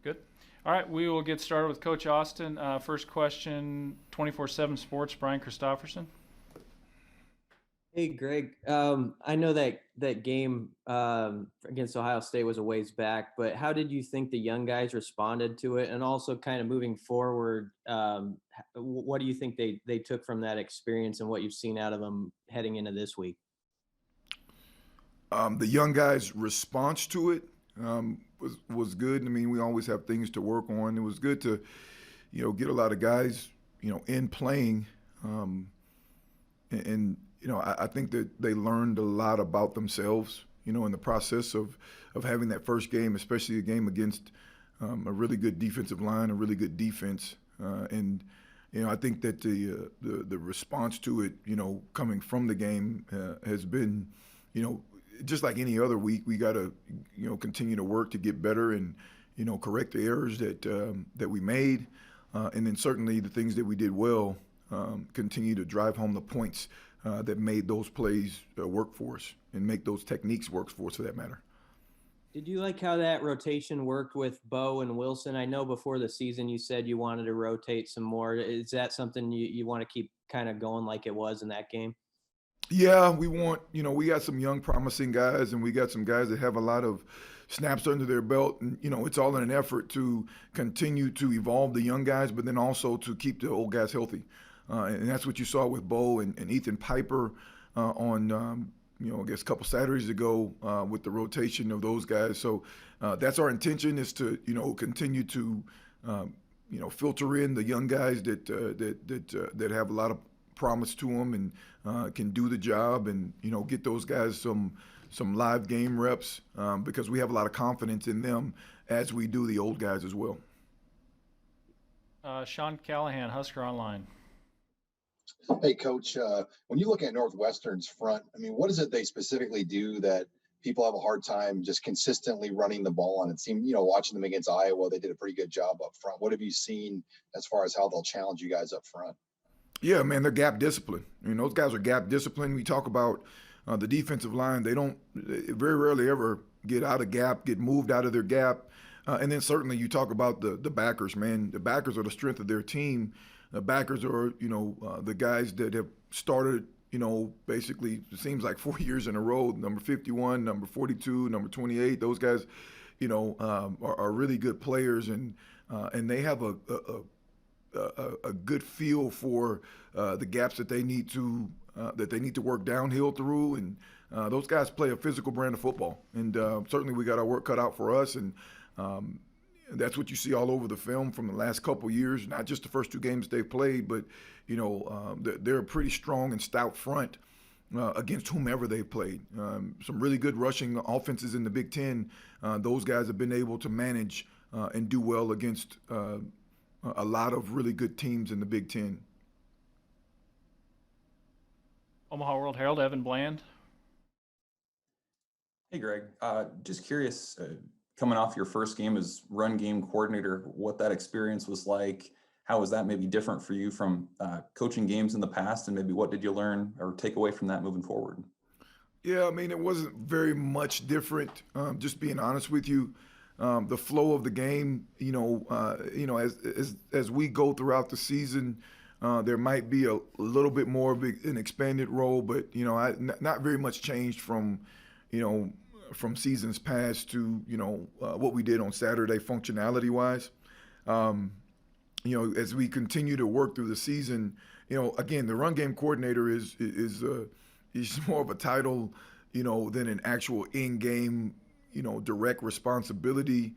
Good. All right, we will get started with Coach Austin. First question, 24/7 Sports, Brian Christopherson. Hey, Greg. I know that game against Ohio State was a ways back, but how did you think the young guys responded to it? And also, kind of moving forward, what do you think they took from that experience and what you've seen out of them heading into this week? The young guys' response to it was good. I mean, we always have things to work on. It was good to, get a lot of guys, in playing, and I think that they learned a lot about themselves, in the process of having that first game, especially a game against a really good defensive line, a really good defense, and I think that the response to it, coming from the game, has been, just like any other week, we got to, continue to work to get better and, correct the errors that we made, and then certainly the things that we did well, continue to drive home the points that made those plays work for us and make those techniques work for us, for that matter. Did you like how that rotation worked with Bo and Wilson? I know before the season you said you wanted to rotate some more. Is that something you want to keep kind of going like it was in that game? Yeah, we want, we got some young promising guys and we got some guys that have a lot of snaps under their belt. And, it's all in an effort to continue to evolve the young guys, but then also to keep the old guys healthy. And that's what you saw with Bo and Ethan Piper on, I guess a couple Saturdays ago with the rotation of those guys. So that's our intention, is to, continue to, filter in the young guys that have a lot of promise to them and can do the job, and get those guys some live game reps, because we have a lot of confidence in them, as we do the old guys as well. Sean Callahan, Husker Online. Hey, Coach, when you look at Northwestern's front, I mean, what is it they specifically do that people have a hard time just consistently running the ball on? It seemed, watching them against Iowa, they did a pretty good job up front. What have you seen as far as how they'll challenge you guys up front? Yeah, man, they're gap discipline. Those guys are gap discipline. We talk about the defensive line. They very rarely ever get out of gap, get moved out of their gap. And then certainly you talk about the backers, man. The backers are the strength of their team. The backers are, the guys that have started, basically it seems like 4 years in a row. Number 51, number 42, number 28. Those guys, are really good players, and they have a good feel for the gaps that they need to work downhill through, and those guys play a physical brand of football, and certainly we got our work cut out for us, and that's what you see all over the film from the last couple of years. Not just the first two games they've played, but they're a pretty strong and stout front against whomever they've played. Some really good rushing offenses in the Big Ten. Those guys have been able to manage and do well against a lot of really good teams in the Big Ten. Omaha World Herald, Evan Bland. Hey, Greg. Just curious, coming off your first game as run game coordinator, what that experience was like. How was that maybe different for you from coaching games in the past, and maybe what did you learn or take away from that moving forward? Yeah, I mean, it wasn't very much different. Just being honest with you, the flow of the game, as we go throughout the season, there might be a little bit more of an expanded role, but not very much changed from seasons past to what we did on Saturday functionality wise. As we continue to work through the season, again, the run game coordinator is more of a title, than an actual in-game, direct responsibility.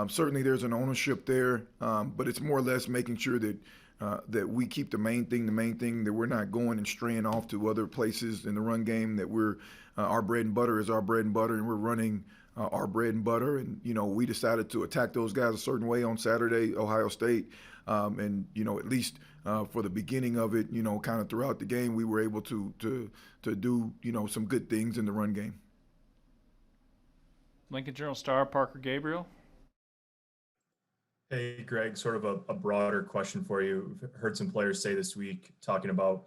Certainly there's an ownership there, but it's more or less making sure that we keep the main thing, that we're not going and straying off to other places in the run game, that we're our bread and butter is our bread and butter, and we're running our bread and butter. And, we decided to attack those guys a certain way on Saturday, Ohio State. And, at least for the beginning of it, kind of throughout the game, we were able to do, some good things in the run game. Lincoln Journal-Star, Parker Gabriel. Hey, Greg, sort of a broader question for you. I've heard some players say this week, talking about,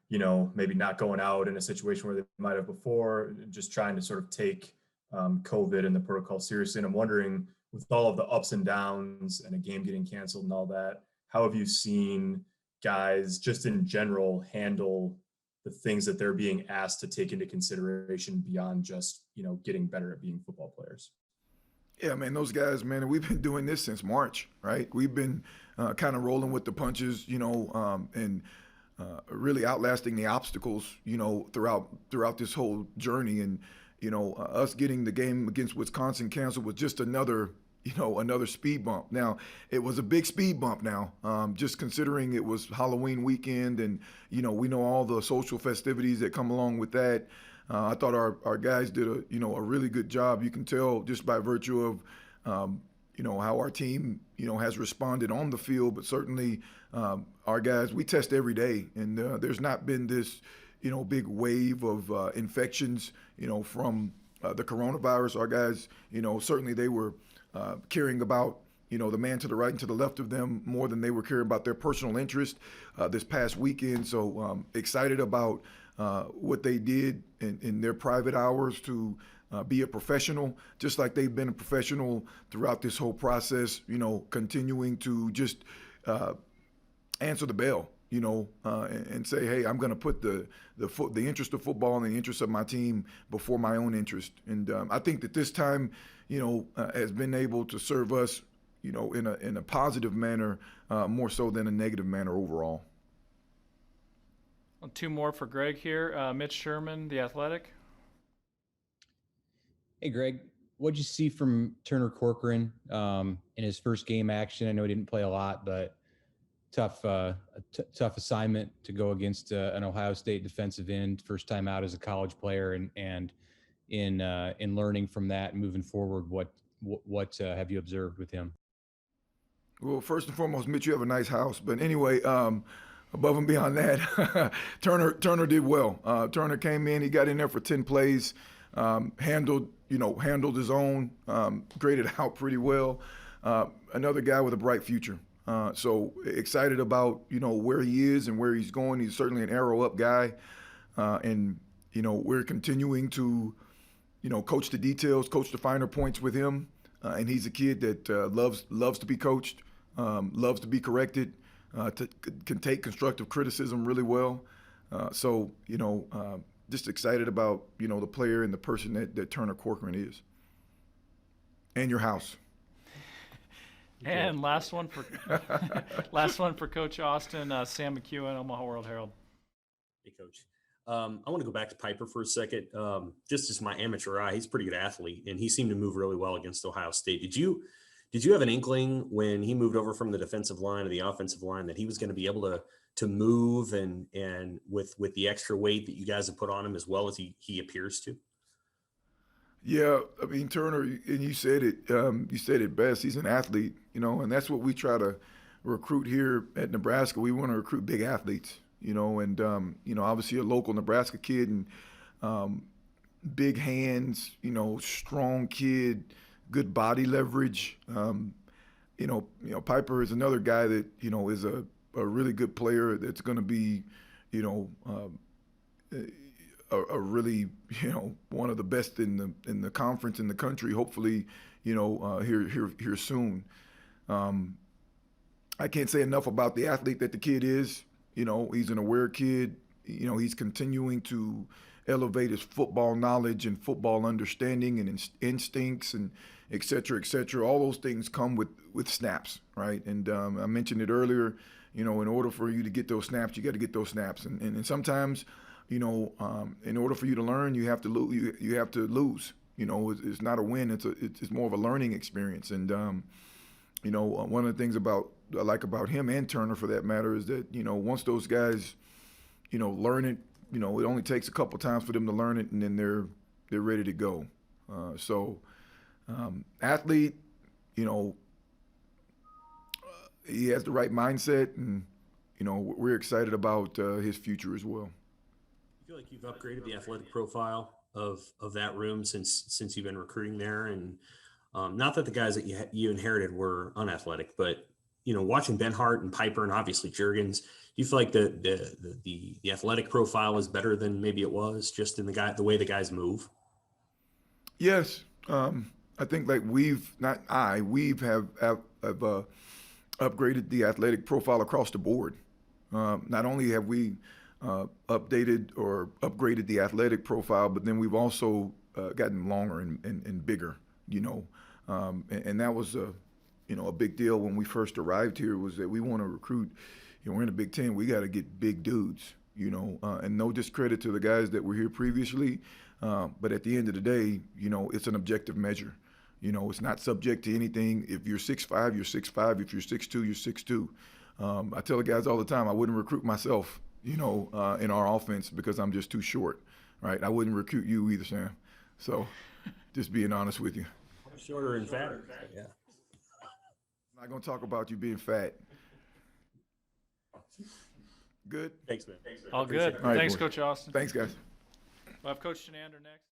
maybe not going out in a situation where they might have before, just trying to sort of take COVID and the protocol seriously. And I'm wondering, with all of the ups and downs and a game getting canceled and all that, how have you seen guys just in general handle the things that they're being asked to take into consideration beyond just, getting better at being football players? Yeah, man, those guys, man, we've been doing this since March, right? We've been kind of rolling with the punches, and really outlasting the obstacles, throughout this whole journey. And, us getting the game against Wisconsin canceled was just another speed bump. Now, it was a big speed bump now, just considering it was Halloween weekend and, we know all the social festivities that come along with that. I thought our guys did a really good job. You can tell just by virtue of, how our team, has responded on the field, but certainly our guys, we test every day. And there's not been this, big wave of infections, from the coronavirus. Our guys, certainly they were caring about, the man to the right and to the left of them more than they were caring about their personal interest this past weekend. So excited about what they did in their private hours to be a professional, just like they've been a professional throughout this whole process, continuing to just answer the bell, and say, hey, I'm going to put the interest of football and the interest of my team before my own interest. And I think that this time, has been able to serve us, in a positive manner, more so than a negative manner overall. Well, two more for Greg here. Mitch Sherman, The Athletic. Hey, Greg, what'd you see from Turner Corcoran in his first game action? I know he didn't play a lot, but tough assignment to go against an Ohio State defensive end, first time out as a college player, and in learning from that and moving forward, what have you observed with him? Well, first and foremost, Mitch, you have a nice house. But anyway, above and beyond that, Turner did well. Turner came in, he got in there for 10 plays, handled his own, graded out pretty well. Another guy with a bright future. So excited about, where he is and where he's going. He's certainly an arrow up guy. And, we're continuing to, coach the details, coach the finer points with him. And he's a kid that loves to be coached, loves to be corrected, can take constructive criticism really well. So, just excited about, the player and the person that Turner Corcoran is. And your house. And last one for Coach Austin, Sam McEwen, Omaha World Herald. Hey, Coach. I want to go back to Piper for a second. Just as my amateur eye, he's a pretty good athlete, and he seemed to move really well against Ohio State. Did you have an inkling when he moved over from the defensive line to the offensive line that he was going to be able to move and with the extra weight that you guys have put on him as well as he appears to? Yeah, I mean, Turner, and you said it best. He's an athlete, and that's what we try to recruit here at Nebraska. We want to recruit big athletes, and obviously a local Nebraska kid and big hands, strong kid, good body leverage. Piper is another guy that, is a really good player that's going to be, a really, one of the best in the conference in the country. Hopefully, here soon. I can't say enough about the athlete that the kid is. He's an aware kid. He's continuing to elevate his football knowledge and football understanding and instincts and et cetera, et cetera. All those things come with snaps, right? And I mentioned it earlier. In order for you to get those snaps, you got to get those snaps. And sometimes, in order for you to learn, you have to lose. It's not a win. It's more of a learning experience. And one of the things I like about him and Turner, for that matter, is that once those guys, learn it, it only takes a couple times for them to learn it, and then they're ready to go. Athlete, he has the right mindset, and we're excited about his future as well. I feel like you've upgraded the athletic profile of that room since you've been recruiting there, and not that the guys that you inherited were unathletic, but watching Benhart and Piper and obviously Juergens, do you feel like the athletic profile is better than maybe it was just in the way the guys move? Yes, I think like we have upgraded the athletic profile across the board. Not only have we updated or upgraded the athletic profile, but then we've also gotten longer and bigger, and that was a big deal when we first arrived here, was that we want to recruit. We're in the Big Ten. We got to get big dudes, and no discredit to the guys that were here previously. But at the end of the day, it's an objective measure. It's not subject to anything. If you're 6'5", you're 6'5". If you're 6'2", you're 6'2". I tell the guys all the time, I wouldn't recruit myself, in our offense because I'm just too short, right? I wouldn't recruit you either, Sam. So just being honest with you. Shorter and fatter. Yeah. I'm not going to talk about you being fat. Good? Thanks, man. All good. All right, Thanks, boys. Coach Austin. Thanks, guys. We'll have Coach Shenander next.